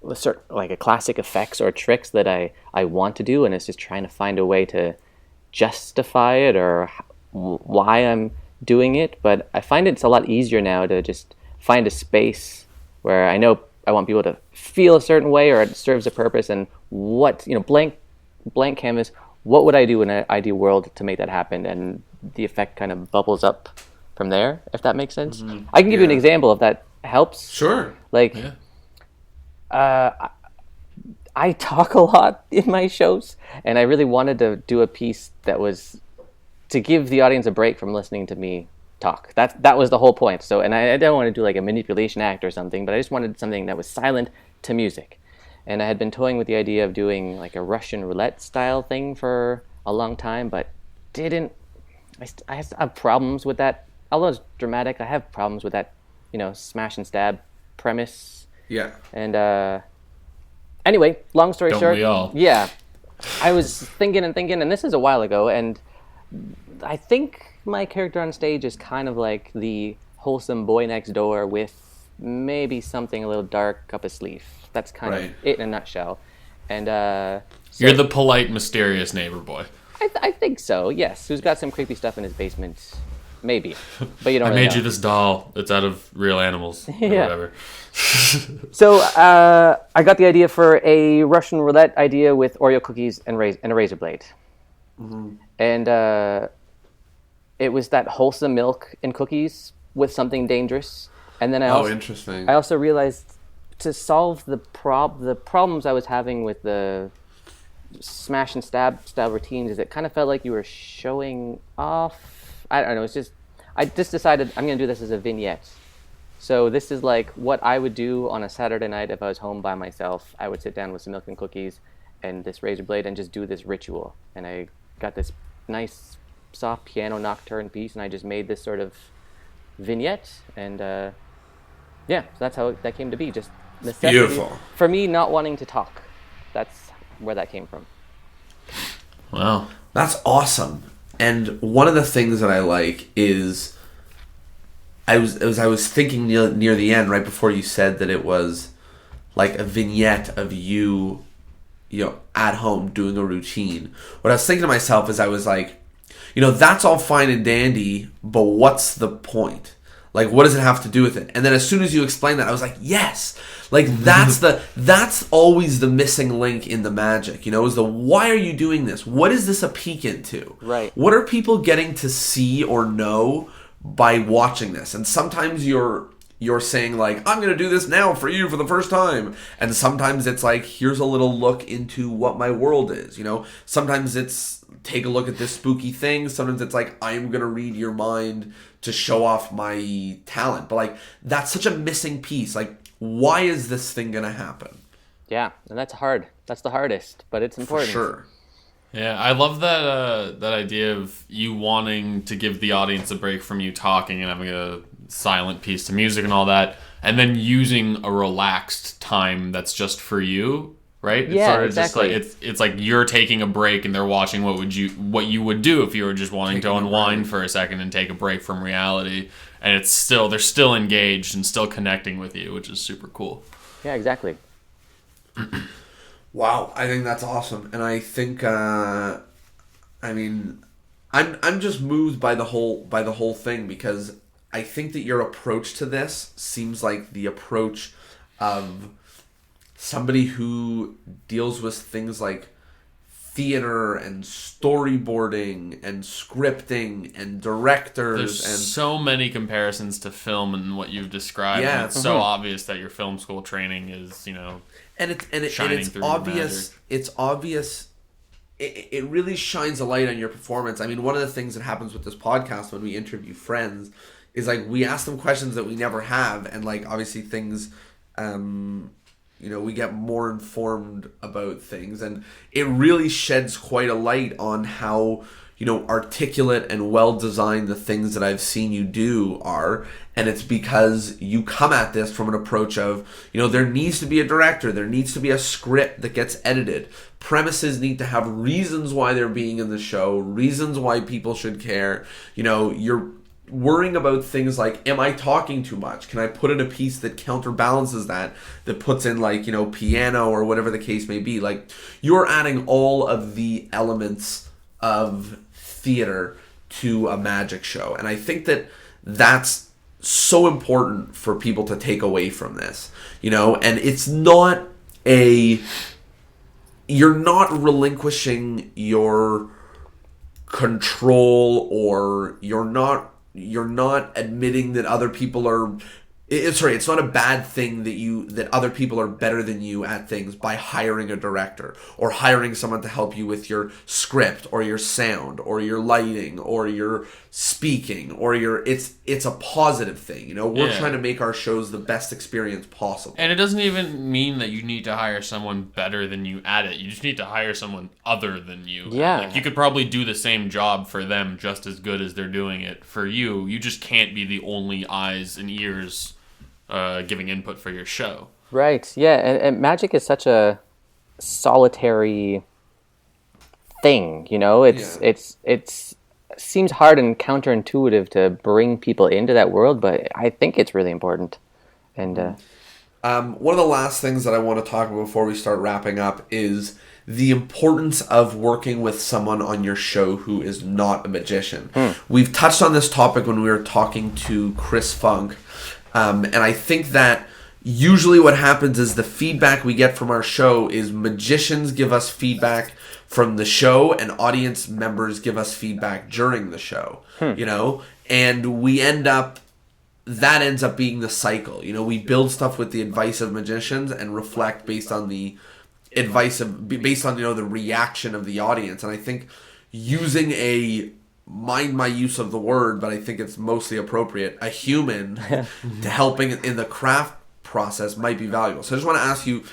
a classic effects or tricks that I want to do, and it's just trying to find a way to justify it or why I'm doing it. But I find it's a lot easier now to just find a space where I know I want people to feel a certain way, or it serves a purpose, and what, you know, blank canvas, what would I do in an ideal world to make that happen, and the effect kind of bubbles up from there, if that makes sense. I can give you an example if that helps. Sure. Like, I talk a lot in my shows, and I really wanted to do a piece that was to give the audience a break from listening to me talk. That was the whole point. So, and I don't want to do like a manipulation act or something, but I just wanted something that was silent to music. And I had been toying with the idea of doing like a Russian roulette style thing for a long time, but I have problems with that. Although it's dramatic, I have problems with that, you know, smash and stab premise. Yeah. And anyway, long story short. Don't we all? Yeah. I was thinking, and this is a while ago, and I think my character on stage is kind of like the wholesome boy next door with maybe something a little dark up his sleeve. That's kind of it in a nutshell. And you're the polite, mysterious neighbor boy. I think so, yes. Who's got some creepy stuff in his basement. maybe, but you don't. I really made know. you this doll. It's out of real animals. Or whatever. So I got the idea for a Russian roulette idea with Oreo cookies and a razor blade, and it was that wholesome milk and cookies with something dangerous. And then interesting. I also realized to solve the problems I was having with the smash and stab style routines is it kind of felt like you were showing off. I don't know. I just decided I'm going to do this as a vignette. So this is like what I would do on a Saturday night if I was home by myself. I would sit down with some milk and cookies and this razor blade and just do this ritual. And I got this nice soft piano nocturne piece and I just made this sort of vignette. And so that's how that came to be. Just necessity. Beautiful. For me, not wanting to talk. That's where that came from. Wow. That's awesome. And one of the things that I like is I was thinking near the end, right before you said that it was like a vignette of you at home doing a routine. What I was thinking to myself is I was like, that's all fine and dandy, but what's the point? Like, what does it have to do with it? And then as soon as you explained that, I was like, yes. Like, that's always the missing link in the magic, is the why are you doing this? What is this a peek into? Right. What are people getting to see or know by watching this? And sometimes you're saying like, I'm going to do this now for you for the first time. And sometimes it's like, here's a little look into what my world is, Sometimes it's take a look at this spooky thing. Sometimes it's like, I'm going to read your mind to show off my talent. But like, that's such a missing piece. Like, why is this thing going to happen? Yeah, and that's hard. That's the hardest, but it's important. For sure. Yeah, I love that idea of you wanting to give the audience a break from you talking and having a silent piece to music and all that, and then using a relaxed time that's just for you, right? Yeah, it's sort of exactly. just like it's like you're taking a break and they're watching what you would do if you were just wanting to unwind for a second and take a break from reality, and they're still engaged and still connecting with you, which is super cool. Yeah, exactly. Wow, I think that's awesome, and I think, I'm just moved by the whole thing because I think that your approach to this seems like the approach of somebody who deals with things like theater and storyboarding and scripting and directors. There's so many comparisons to film and what you've described. Yeah. And it's so obvious that your film school training is, And it's through obvious. magic. It's obvious. It really shines a light on your performance. I mean, one of the things that happens with this podcast when we interview friends is like we ask them questions that we never have, and like obviously things, we get more informed about things, and it really sheds quite a light on how articulate and well designed the things that I've seen you do are. And it's because you come at this from an approach of, there needs to be a director, there needs to be a script that gets edited. Premises need to have reasons why they're being in the show, reasons why people should care. You're worrying about things like, am I talking too much? Can I put in a piece that counterbalances that puts in like, piano or whatever the case may be? Like, you're adding all of the elements of theater to a magic show. And I think that that's so important for people to take away from this, and it's not you're not relinquishing your control, or you're not admitting that other people are it's not a bad thing that other people are better than you at things by hiring a director or hiring someone to help you with your script or your sound or your lighting or your speaking or it's a positive thing. We're trying to make our shows the best experience possible. And it doesn't even mean that you need to hire someone better than you at it. You just need to hire someone other than you. Yeah. Like, you could probably do the same job for them just as good as they're doing it for you. You just can't be the only eyes and ears giving input for your show. Right. Yeah. And magic is such a solitary thing. It seems hard and counterintuitive to bring people into that world, but I think it's really important. And One of the last things that I want to talk about before we start wrapping up is the importance of working with someone on your show who is not a magician. We've touched on this topic when we were talking to Chris Funk, and I think that usually what happens is the feedback we get from our show is magicians give us feedback from the show and audience members give us feedback during the show, you know, and we end up, that ends up being the cycle. You know, we build stuff with the advice of magicians and reflect based on the advice of, based on, you know, the reaction of the audience. And I think using mind my use of the word, but I think it's mostly appropriate, a human to helping in the craft process might be valuable. So I just want to ask you,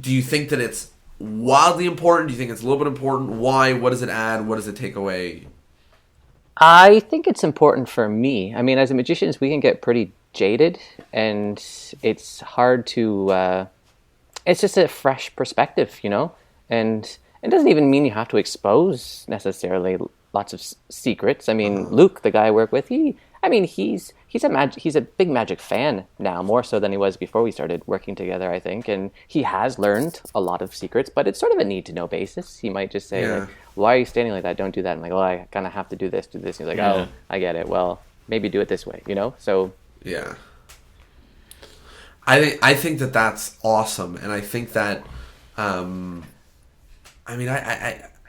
do you think that it's wildly important? Do you think it's a little bit important? Why? What does it add? What does it take away? I think it's important for me. I mean, as a magician, we can get pretty jaded, and it's hard to... it's just a fresh perspective, you know? And it doesn't even mean you have to expose, necessarily, lots of secrets. I mean, Luke, the guy I work with, he's a big magic fan now, more so than he was before we started working together, I think. And he has learned a lot of secrets, but it's sort of a need-to-know basis. He might just say, like, why are you standing like that? Don't do that. I'm like, well, I kind of have to do this, do this. And he's like, oh, I get it. Well, maybe do it this way, you know? So... Yeah. I think that that's awesome. And I think that, I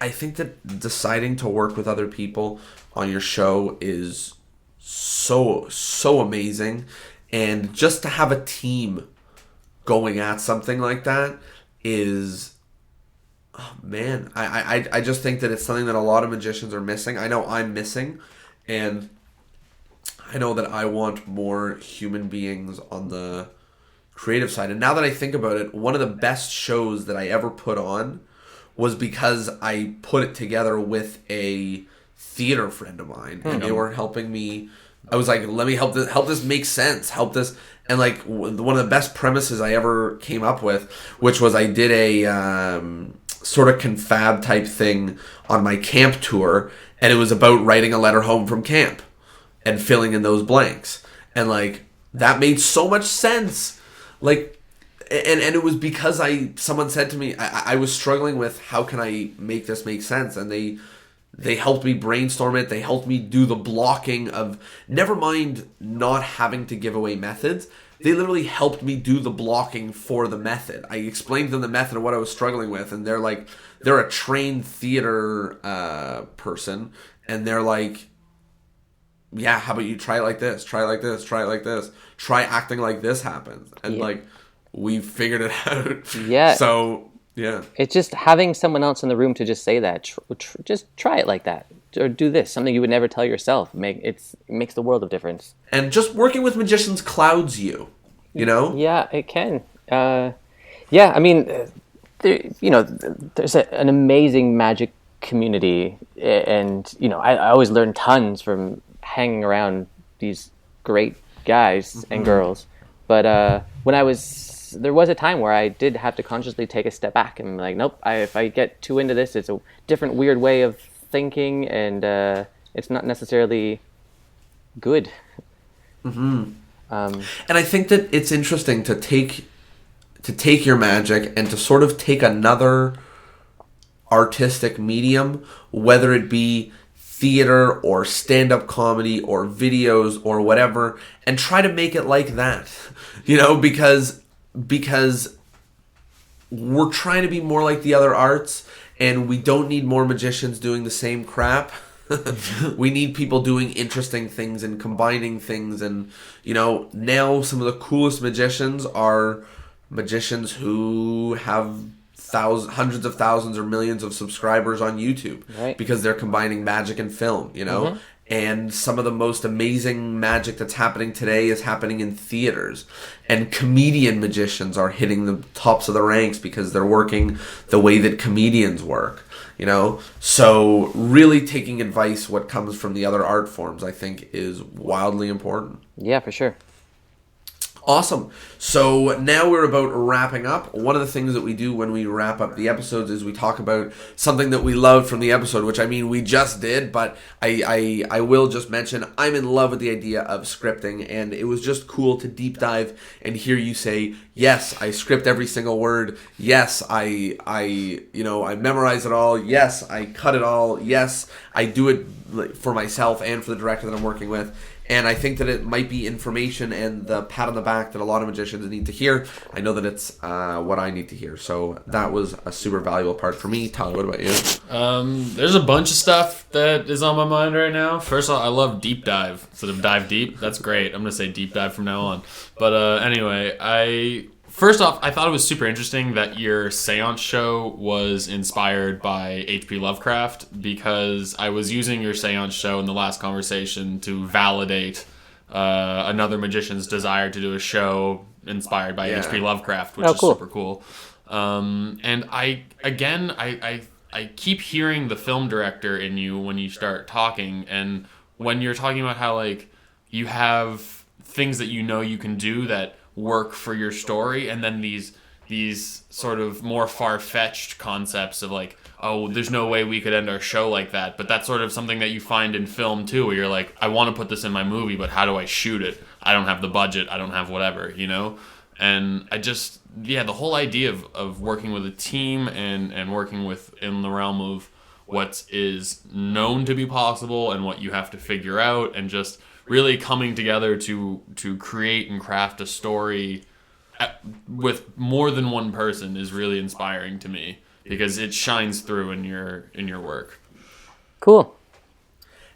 think that deciding to work with other people on your show is so amazing, and just to have a team going at something like that is, oh man, I just think that it's something that a lot of magicians are missing. I know I'm missing, and I know that I want more human beings on the creative side. And now that I think about it, one of the best shows that I ever put on was because I put it together with a theater friend of mine, and they were helping me. I was like, let me help this make sense, help this. And like one of the best premises I ever came up with, which was I did a sort of confab type thing on my camp tour, and it was about writing a letter home from camp and filling in those blanks. And like, that made so much sense. Like, and it was because someone said to me, I was struggling with how can I make this make sense, and they helped me brainstorm it. They helped me do the blocking of, never mind not having to give away methods. They literally helped me do the blocking for the method. I explained to them the method of what I was struggling with, and they're a trained theater person, and they're like, yeah, how about you try it like this, try it like this, try it like this, try acting like this happens. And like, we figured it out. Yeah. So, yeah. It's just having someone else in the room to just say that, just try it like that, or do this, something you would never tell yourself. It makes the world of difference. And just working with magicians clouds you, you know? Yeah, it can. I mean, there's an amazing magic community, and, you know, I always learn tons from hanging around these great guys and girls. But there was a time where I did have to consciously take a step back and be like, nope, if I get too into this, it's a different, weird way of thinking, and it's not necessarily good. And I think that it's interesting to take your magic and to sort of take another artistic medium, whether it be theater or stand-up comedy or videos or whatever, and try to make it like that, you know, because we're trying to be more like the other arts, and we don't need more magicians doing the same crap. We need people doing interesting things and combining things. And, you know, now some of the coolest magicians are magicians who have hundreds of thousands or millions of subscribers on YouTube, right? Because they're combining magic and film, you know? And some of the most amazing magic that's happening today is happening in theaters. And comedian magicians are hitting the tops of the ranks because they're working the way that comedians work, you know? So really taking advice, what comes from the other art forms, I think is wildly important. Yeah, for sure. Awesome. So now we're about wrapping up. One of the things that we do when we wrap up the episodes is we talk about something that we loved from the episode, which I mean we just did, but I will just mention I'm in love with the idea of scripting, and it was just cool to deep dive and hear you say, yes, I script every single word. Yes, I memorize it all. Yes, I cut it all. Yes, I do it for myself and for the director that I'm working with. And I think that it might be information and the pat on the back that a lot of magicians need to hear. I know that it's what I need to hear. So that was a super valuable part for me. Tyler, what about you? There's a bunch of stuff that is on my mind right now. First of all, I love deep dive instead of dive deep. That's great. I'm going to say deep dive from now on. But anyway, First off, I thought it was super interesting that your seance show was inspired by H.P. Lovecraft, because I was using your seance show in the last conversation to validate another magician's desire to do a show inspired by H.P. Lovecraft, which is super cool. And I keep hearing the film director in you when you start talking, and when you're talking about how like you have things that you can do that work for your story, and then these sort of more far-fetched concepts of like, oh, there's no way we could end our show like that, but that's sort of something that you find in film too, where you're like, I want to put this in my movie, but how do I shoot it? I don't have the budget, I don't have whatever, and the whole idea of working with a team and working in the realm of what is known to be possible and what you have to figure out, and just really coming together to create and craft a story with more than one person is really inspiring to me, because it shines through in your work. Cool.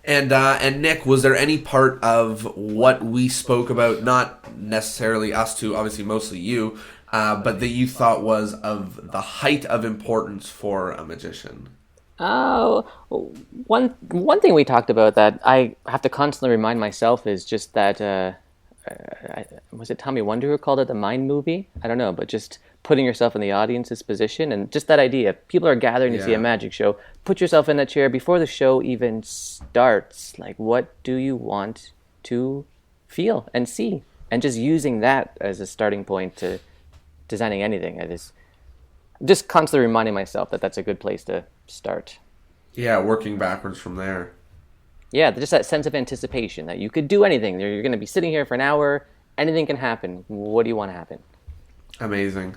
And Nick, was there any part of what we spoke about, not necessarily us two, obviously mostly you, but that you thought was of the height of importance for a magician? Oh, one thing we talked about that I have to constantly remind myself is just that, was it Tommy Wonder who called it the mind movie? I don't know, but just putting yourself in the audience's position, and just that idea. People are gathering to see a magic show. Put yourself in that chair before the show even starts. Like, what do you want to feel and see? And just using that as a starting point to designing anything. Just constantly reminding myself that that's a good place to start. Yeah, working backwards from there. Yeah, just that sense of anticipation that you could do anything. You're going to be sitting here for an hour. Anything can happen. What do you want to happen? Amazing.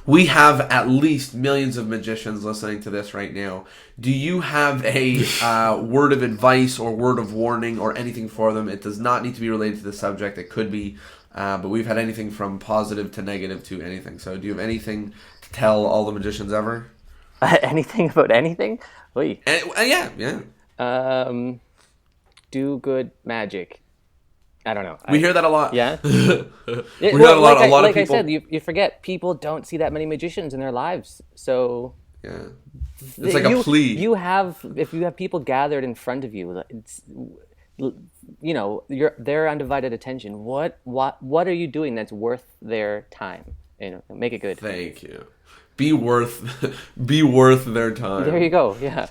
We have at least millions of magicians listening to this right now. Do you have a word of advice or word of warning or anything for them? It does not need to be related to the subject. It could be, but we've had anything from positive to negative to anything. So do you have anything to tell all the magicians ever? Anything about anything? Oy. Yeah. Do good magic. I don't know. We hear that a lot. Yeah. We hear that a lot. A lot of people. Like I said, you forget people don't see that many magicians in their lives. So yeah, it's like a plea. If you have people gathered in front of you, it's, their undivided attention. What are you doing that's worth their time? Make it good. Thank you. Be worth their time. There you go. Yeah.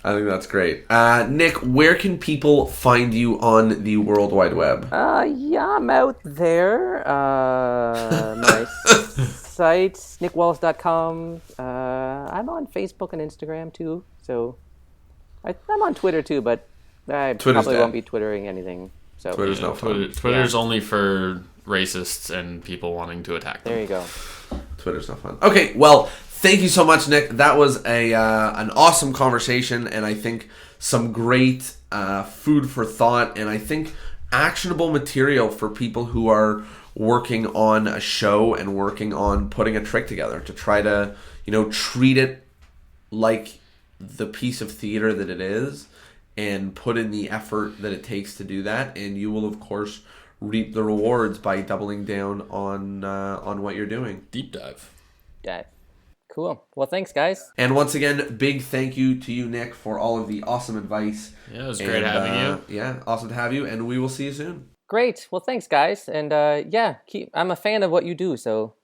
I think that's great. Nick, where can people find you on the World Wide Web? I'm out there. My site, nickwallace.com. I'm on Facebook and Instagram too. So I'm on Twitter too, but I probably won't be twittering anything. So Twitter's no fun. Twitter's only for racists and people wanting to attack them. There you go. Twitter's no fun. Okay, well, thank you so much, Nick. That was an awesome conversation, and I think some great food for thought, and I think actionable material for people who are working on a show and working on putting a trick together to try to, treat it like the piece of theater that it is and put in the effort that it takes to do that, and you will, of course, reap the rewards by doubling down on what you're doing. Deep dive. Yeah. Cool. Well, thanks, guys. And once again, big thank you to you, Nick, for all of the awesome advice. Yeah, it was great having you. Yeah, awesome to have you, and we will see you soon. Great. Well, thanks, guys. And I'm a fan of what you do, so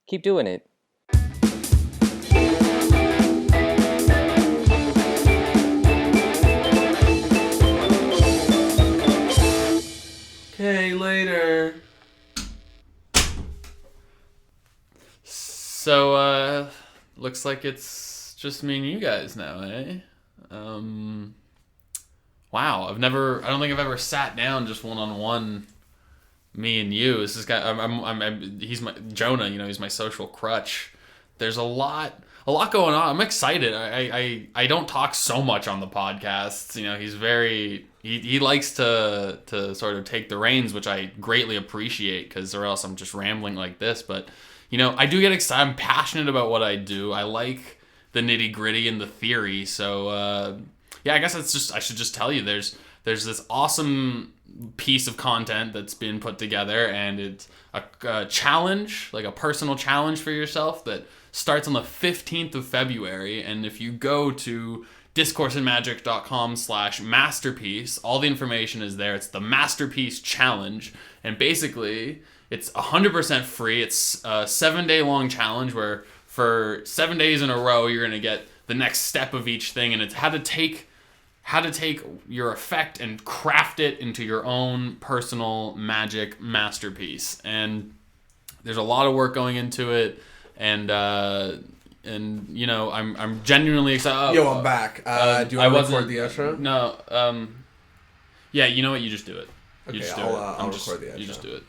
keep doing it. Okay, later. So, looks like it's just me and you guys now, eh? Wow, I don't think I've ever sat down just one-on-one, me and you. This is he's my Jonah, he's my social crutch. There's a lot going on. I'm excited. I don't talk so much on the podcasts. He's very, he likes to sort of take the reins, which I greatly appreciate, because or else I'm just rambling like this. But, I do get excited. I'm passionate about what I do. I like the nitty gritty and the theory. So, I guess I should just tell you, there's this awesome piece of content that's been put together, and it's a challenge, like a personal challenge for yourself that starts on the 15th of February. And if you go to discourseandmagic.com/masterpiece, all the information is there. It's the Masterpiece Challenge, and basically it's 100% free. It's a 7-day long challenge where for 7 days in a row you're going to get the next step of each thing, and it's how to take your effect and craft it into your own personal magic masterpiece. And there's a lot of work going into it, and I'm genuinely excited. Yo, I'm back. Do you want to record the outro? No. Yeah, you know what? You just do it. Okay, I'll record the outro. You just do it.